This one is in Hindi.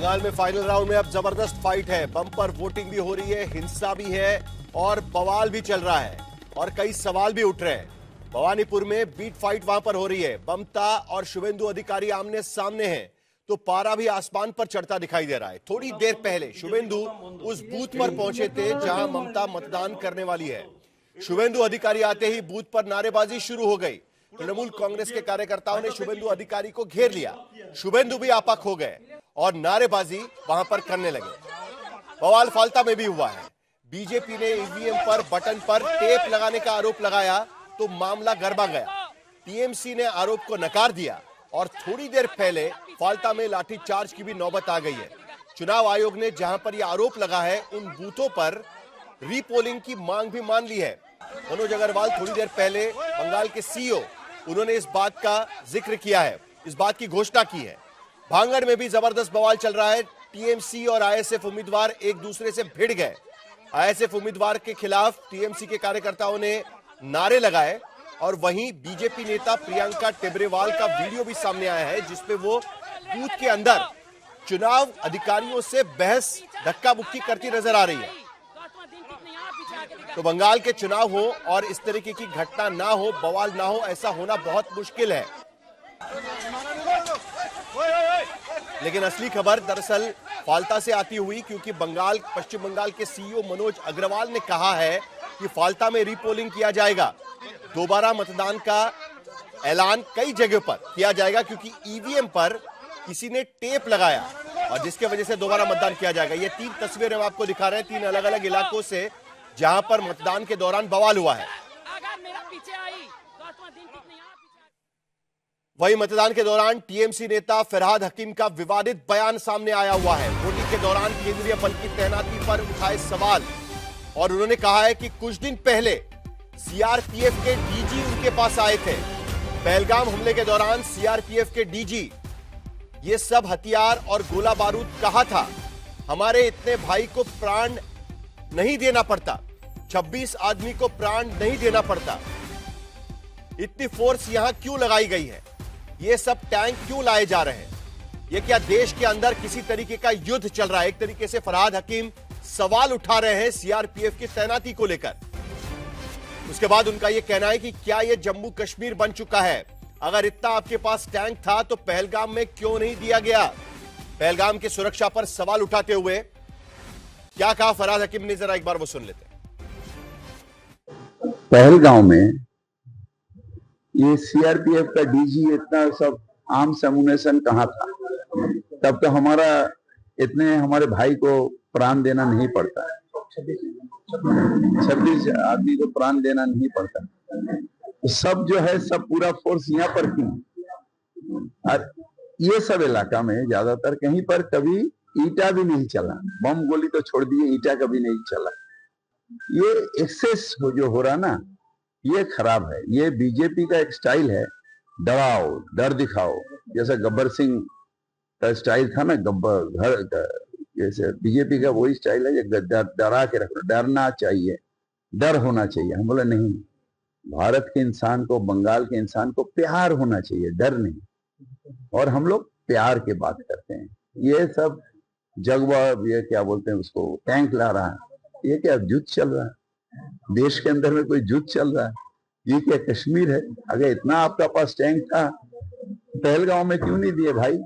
बंगाल में फाइनल राउंड में अब जबरदस्त फाइट है। बम्पर वोटिंग भी हो रही है, हिंसा भी है और बवाल भी चल रहा है और कई सवाल भी उठ रहे हैं। भवानीपुर में बीट फाइट वहां पर हो रही है। ममता और शुभेंदु अधिकारी आमने सामने हैं तो पारा भी आसमान पर चढ़ता दिखाई दे रहा है। थोड़ी देर पहले शुभेंदु उस बूथ पर पहुंचे थे जहां ममता मतदान करने वाली है। शुभेंदु अधिकारी आते ही बूथ पर नारेबाजी शुरू हो गई। तृणमूल कांग्रेस के कार्यकर्ताओं ने शुभेंदु अधिकारी को घेर लिया। शुभेंदु भी आपा खो गए और नारेबाजी वहां पर करने लगे। बवाल फाल्ता में भी हुआ है। बीजेपी ने ईवीएम पर बटन पर टेप लगाने का आरोप लगाया तो मामला गरमा गया। टीएमसी ने आरोप को नकार दिया और थोड़ी देर पहले फाल्ता में लाठीचार्ज की भी नौबत आ गई है। चुनाव आयोग ने जहां पर यह आरोप लगा है उन बूथों पर रीपोलिंग की मांग भी मान ली है। मनोज अग्रवाल थोड़ी देर पहले बंगाल के सीईओ, उन्होंने इस बात का जिक्र किया है, इस बात की घोषणा की है। भांगड़ में भी जबरदस्त बवाल चल रहा है। टीएमसी और आईएसएफ उम्मीदवार एक दूसरे से भिड़ गए। आईएसएफ उम्मीदवार के खिलाफ टीएमसी के कार्यकर्ताओं ने नारे लगाए और वहीं बीजेपी नेता प्रियंका टेबरेवाल का वीडियो भी सामने आया है जिसपे वो बूथ के अंदर चुनाव अधिकारियों से बहस धक्का मुक्की करती नजर आ रही है। तो बंगाल के चुनाव हो और इस तरीके की घटना ना हो, बवाल ना हो, ऐसा होना बहुत मुश्किल है। लेकिन असली खबर दरअसल फाल्ता से आती हुई, क्योंकि पश्चिम बंगाल के सीईओ मनोज अग्रवाल ने कहा है कि फाल्ता में रीपोलिंग किया जाएगा। दोबारा मतदान का ऐलान कई जगह पर किया जाएगा क्योंकि ईवीएम पर किसी ने टेप लगाया और जिसके वजह से दोबारा मतदान किया जाएगा। ये 3 तस्वीरें हम आपको दिखा रहे हैं 3 अलग अलग इलाकों से जहां पर मतदान के दौरान बवाल हुआ है। वही मतदान के दौरान टीएमसी नेता फरहाद हकीम का विवादित बयान सामने आया हुआ है। वोटिंग के दौरान केंद्रीय बल की तैनाती पर उठाए सवाल और उन्होंने कहा है कि कुछ दिन पहले सीआरपीएफ के डीजी उनके पास आए थे। पहलगाम हमले के दौरान सीआरपीएफ के डीजी ये सब हथियार और गोला बारूद कहा था। हमारे इतने भाई को प्राण नहीं देना पड़ता, 26 आदमी को प्राण नहीं देना पड़ता। इतनी फोर्स यहां क्यों लगाई गई है? ये सब टैंक क्यों लाए जा रहे हैं? ये क्या देश के अंदर किसी तरीके का युद्ध चल रहा है? एक तरीके से फरहाद हकीम सवाल उठा रहे हैं सीआरपीएफ की तैनाती को लेकर। उसके बाद उनका यह कहना है कि क्या यह जम्मू कश्मीर बन चुका है? अगर इतना आपके पास टैंक था तो पहलगाम में क्यों नहीं दिया गया? पहलगाम की सुरक्षा पर सवाल उठाते हुए क्या कहा फरहाद हकीम ने, जरा एक बार वो सुन लेते हैं। पहलगाम में ये सीआरपीएफ का डीजी इतना सब आर्म्स एमुनेशन कहाँ था? तब तो हमारे भाई को प्राण देना नहीं पड़ता, 26 आदमी को प्राण देना नहीं पड़ता। तो सब जो है सब पूरा फोर्स यहाँ पर क्यों? और ये सब इलाका में ज्यादातर कहीं पर कभी ईटा भी नहीं चला, बम गोली तो छोड़ दिए, ईटा कभी नहीं चला। ये एक्सेस जो हो रहा ना, ये खराब है। ये बीजेपी का एक स्टाइल है, डराओ, डर दिखाओ। जैसा गब्बर सिंह का स्टाइल था ना, गब्बर घर का, जैसे बीजेपी का वही स्टाइल है, डरा के रखना, डरना चाहिए, डर होना चाहिए। हम बोले नहीं, भारत के इंसान को, बंगाल के इंसान को प्यार होना चाहिए, डर नहीं। और हम लोग प्यार की बात करते हैं। ये सब जगवा, ये क्या बोलते हैं उसको, टैंक ला रहा है, ये क्या युद्ध चल रहा है? देश के अंदर में कोई युद्ध चल रहा है? ये क्या कश्मीर है? अगर इतना आपका पास टैंक था पहलगांव में क्यों नहीं दिए भाई?